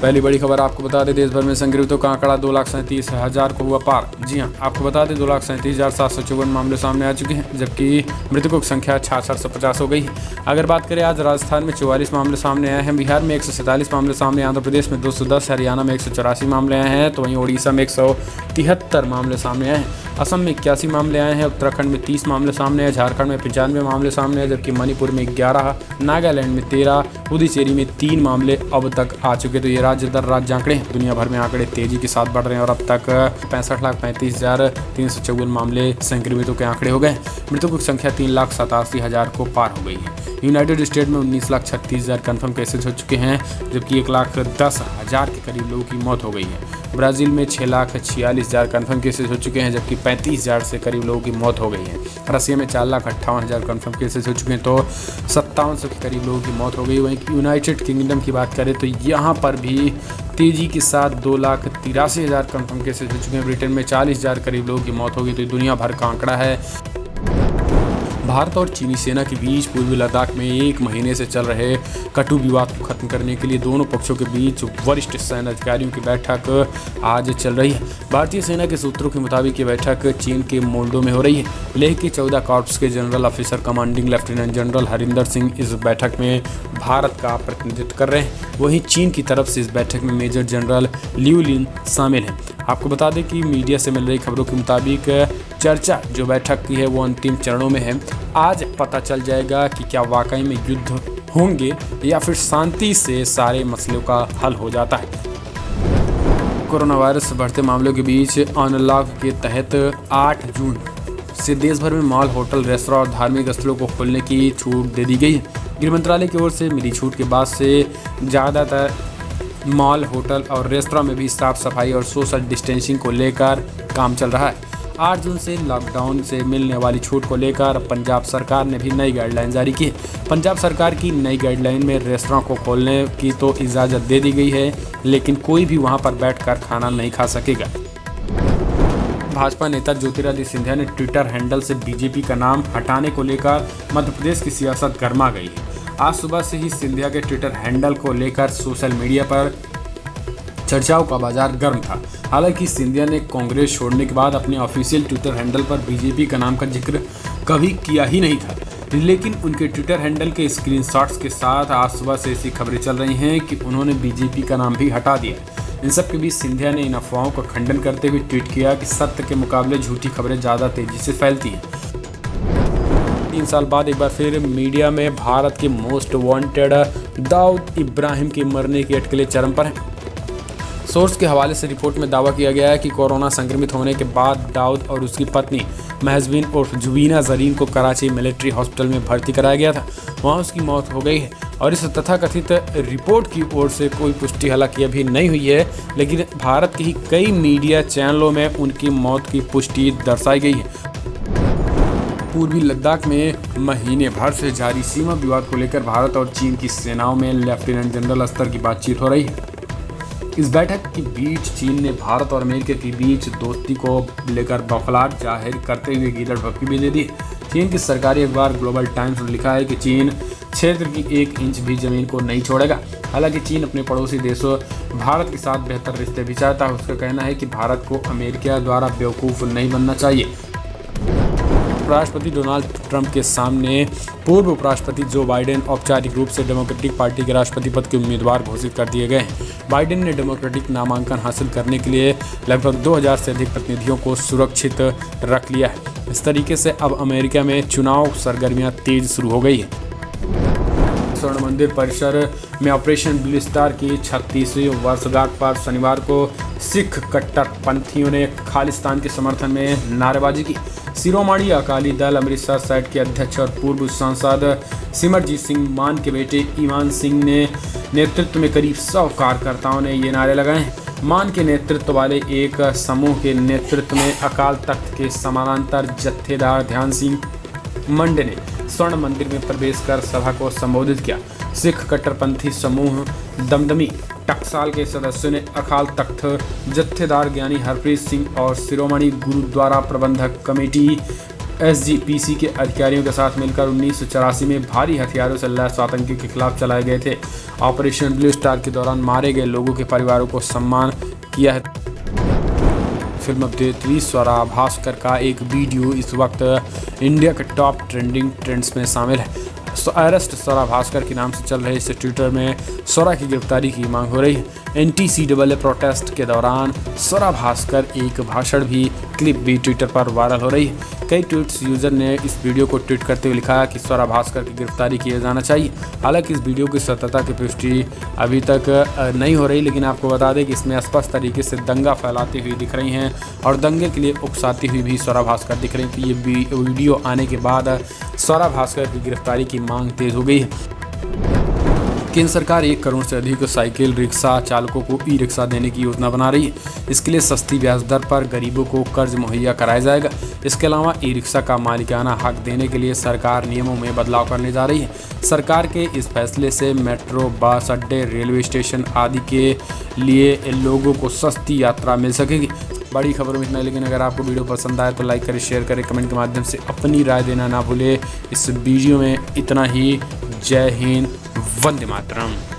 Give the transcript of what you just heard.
पहली बड़ी खबर आपको बता दें, देश भर में संक्रमितों का आंकड़ा 2,37,000 को हुआ पार। जी हां, आपको बता दें 2,37,754 मामले सामने आ चुके हैं, जबकि मृतकों की संख्या 6650 हो गई है। अगर बात करें, आज राजस्थान में 44 मामले सामने आए हैं, बिहार में 147 मामले सामने, आंध्र प्रदेश में 210, हरियाणा में 184 मामले आए हैं, तो वहीं ओडिशा में 173 मामले सामने आए हैं, असम में 81 मामले आए हैं, उत्तराखंड में 30 मामले सामने आए, झारखंड में 95 मामले सामने आए, जबकि मणिपुर में 11, नागालैंड में 13, पुडुचेरी में 3 मामले अब तक आ चुके। तो ये राज्य दर राज्य आंकड़े हैं। दुनिया भर में आंकड़े तेजी के साथ बढ़ रहे हैं और अब तक 65,35,354 मामले संक्रमितों के आंकड़े हो गए। मृतकों की संख्या 3,87,000 को पार हो गई है। यूनाइटेड स्टेट में 19,36,000 कन्फर्म केसेज हो चुके हैं, जबकि 1,10,000 के करीब लोगों की मौत हो गई है। ब्राज़ील में 6,46,000 कन्फर्म केसेज हो चुके हैं, जबकि 35,000 से करीब लोगों की मौत हो गई है। रसिया में 4,58,000 कन्फर्म केसेज हो चुके हैं, तो 5700 के करीब लोगों की मौत हो गई। वहीं यूनाइटेड किंगडम की बात करें तो यहाँ पर भी तेजी के साथ 2,83,000 कन्फर्म केसेज हो चुके हैं। ब्रिटेन में 40,000 करीब लोगों की मौत हो गई। तो दुनिया भर का आंकड़ा है। भारत और चीनी सेना के बीच पूर्वी लद्दाख में 1 महीने से चल रहे कटु विवाद को खत्म करने के लिए दोनों पक्षों के बीच वरिष्ठ सैन्य अधिकारियों की बैठक आज चल रही है। भारतीय सेना के सूत्रों के मुताबिक ये बैठक चीन के मोल्डो में हो रही है। लेह के 14 कॉर्प्स के general officer commanding lieutenant general Harinder Singh इस बैठक में भारत का प्रतिनिधित्व कर रहे हैं। वहीं चीन की तरफ से इस बैठक में मेजर जनरल लियू लिन शामिल हैं। आपको बता दें कि मीडिया से मिल रही खबरों के मुताबिक चर्चा जो बैठक की है वो अंतिम चरणों में है। आज पता चल जाएगा कि क्या वाकई में युद्ध होंगे या फिर शांति से सारे मसलों का हल हो जाता है। कोरोना वायरस से बढ़ते मामलों के बीच अनलॉक के तहत 8 जून से देश भर में मॉल, होटल, रेस्तरां और धार्मिक स्थलों को खोलने की छूट दे दी गई है। गृह मंत्रालय की ओर से मिली छूट के बाद से ज़्यादातर मॉल, होटल और रेस्तरां में भी साफ सफाई और सोशल डिस्टेंसिंग को लेकर काम चल रहा है। 8 जून से लॉकडाउन से मिलने वाली छूट को लेकर पंजाब सरकार ने भी नई गाइडलाइन जारी की है। पंजाब सरकार की नई गाइडलाइन में रेस्तरां को खोलने की तो इजाज़त दे दी गई है, लेकिन कोई भी वहां पर बैठकर खाना नहीं खा सकेगा। भाजपा नेता ज्योतिरादित्य सिंधिया ने ट्विटर हैंडल से बीजेपी का नाम हटाने को लेकर मध्य प्रदेश की सियासत गर्मा गई है। आज सुबह से ही सिंधिया के ट्विटर हैंडल को लेकर सोशल मीडिया पर चर्चाओं का बाजार गर्म था। हालांकि सिंधिया ने कांग्रेस छोड़ने के बाद अपने ऑफिशियल ट्विटर हैंडल पर बीजेपी का नाम का जिक्र कभी किया ही नहीं था, लेकिन उनके ट्विटर हैंडल के स्क्रीनशॉट्स के साथ आज सुबह से ऐसी खबरें चल रही हैं कि उन्होंने बीजेपी का नाम भी हटा दिया। इन सब के बीच सिंधिया ने इन अफवाहों का खंडन करते हुए ट्वीट किया कि सत्य के मुकाबले झूठी खबरें ज़्यादा तेजी से फैलती हैं। 3 साल बाद एक बार फिर मीडिया में भारत के मोस्ट वांटेड दाऊद इब्राहिम के मरने की अटकलें चरम पर हैं। सोर्स के हवाले से रिपोर्ट में दावा किया गया है कि कोरोना संक्रमित होने के बाद दाऊद और उसकी पत्नी महजबीन उर्फ जुबीना जरीन को कराची मिलिट्री हॉस्पिटल में भर्ती कराया गया था। वहां उसकी मौत हो गई है और इस तथाकथित रिपोर्ट की ओर से कोई पुष्टि हालांकि अभी नहीं हुई है, लेकिन भारत के ही कई मीडिया चैनलों में उनकी मौत की पुष्टि दर्शाई गई है। पूर्वी लद्दाख में महीने भर से जारी सीमा विवाद को लेकर भारत और चीन की सेनाओं में लेफ्टिनेंट जनरल स्तर की बातचीत हो रही है। इस बैठक के बीच चीन ने भारत और अमेरिका के बीच दोस्ती को लेकर बौखलाहट जाहिर करते हुए गीदड़ भपकी भी दे दी। चीन की सरकारी अखबार ग्लोबल टाइम्स ने लिखा है कि चीन क्षेत्र की 1 इंच भी जमीन को नहीं छोड़ेगा। हालांकि चीन अपने पड़ोसी देशों भारत के साथ बेहतर रिश्ते भी चाहता है। उसका कहना है कि भारत को अमेरिका द्वारा बेवकूफ़ नहीं बनना चाहिए। राष्ट्रपति डोनाल्ड ट्रंप के सामने पूर्व उपराष्ट्रपति जो बाइडेन औपचारिक रूप से डेमोक्रेटिक पार्टी के राष्ट्रपति पद के उम्मीदवार घोषित कर दिए गए हैं। बाइडेन ने डेमोक्रेटिक नामांकन हासिल करने के लिए लगभग 2000 से अधिक प्रतिनिधियों को सुरक्षित रख लिया है। इस तरीके से अब अमेरिका में चुनाव सरगर्मियां तेज शुरू हो गई है। स्वर्ण मंदिर परिसर में ऑपरेशन ब्लू स्टार की 36वीं वर्षगांठ पर शनिवार को सिख कट्टरपंथियों ने खालिस्तान के समर्थन में नारेबाजी की। शिरोमणि अकाली दल अमृतसर साइड के अध्यक्ष और पूर्व सांसद सिमरजीत सिंह मान के बेटे ईमान सिंह ने नेतृत्व में करीब 100 कार्यकर्ताओं ने ये नारे लगाए हैं। मान के नेतृत्व वाले एक समूह के नेतृत्व में अकाल तख्त के समानांतर जत्थेदार ध्यान सिंह मंडे ने स्वर्ण मंदिर में प्रवेश कर सभा को संबोधित किया। सिख कट्टरपंथी समूह दमदमी टकसाल के सदस्यों ने अकाल तख्त जत्थेदार ज्ञानी हरप्रीत सिंह और शिरोमणि गुरुद्वारा प्रबंधक कमेटी SGPC के अधिकारियों के साथ मिलकर 1984 में भारी हथियारों से लैस आतंकी के खिलाफ चलाए गए थे। ऑपरेशन ब्लू स्टार के दौरान मारे गए लोगों के परिवारों को सम्मान किया है। फिल्म अभिनेत्री स्वरा भास्कर का एक वीडियो इस वक्त इंडिया के टॉप ट्रेंडिंग ट्रेंड्स में शामिल है। अरेस्ट स्वरा भास्कर के नाम से चल रहे इस ट्विटर में स्वरा की गिरफ्तारी की मांग हो रही है। NTCAA प्रोटेस्ट के दौरान स्वरा भास्कर एक भाषण भी क्लिप भी ट्विटर पर वायरल हो रही है। कई ट्वीट्स यूजर ने इस वीडियो को ट्वीट करते हुए लिखा कि स्वरा भास्कर की गिरफ्तारी किया जाना चाहिए। हालांकि इस वीडियो की सत्यता की पुष्टि अभी तक नहीं हो रही, लेकिन आपको बता दें कि इसमें स्पष्ट तरीके से दंगा फैलाती हुई दिख रही हैं और दंगे के लिए उकसाती हुई भी स्वरा भास्कर दिख रही। तो ये वीडियो आने के बाद स्वरा भास्कर की गिरफ्तारी की मांग तेज हो गई है। केंद्र सरकार 1 करोड़ से अधिक साइकिल रिक्शा चालकों को ई-रिक्शा देने की योजना बना रही है। इसके लिए सस्ती ब्याज दर पर गरीबों को कर्ज मुहैया कराया जाएगा। इसके अलावा ई-रिक्शा का मालिकाना हक देने के लिए सरकार नियमों में बदलाव करने जा रही है। सरकार के इस फैसले से मेट्रो, बस अड्डे, रेलवे स्टेशन आदि के लिए लोगों को सस्ती यात्रा मिल सकेगी। बड़ी खबर में इतना, लेकिन अगर आपको वीडियो पसंद आए तो लाइक करें, शेयर करें, कमेंट के माध्यम से अपनी राय देना ना भूलें। इस वीडियो में इतना ही। जय हिंद, वंदे मातरम।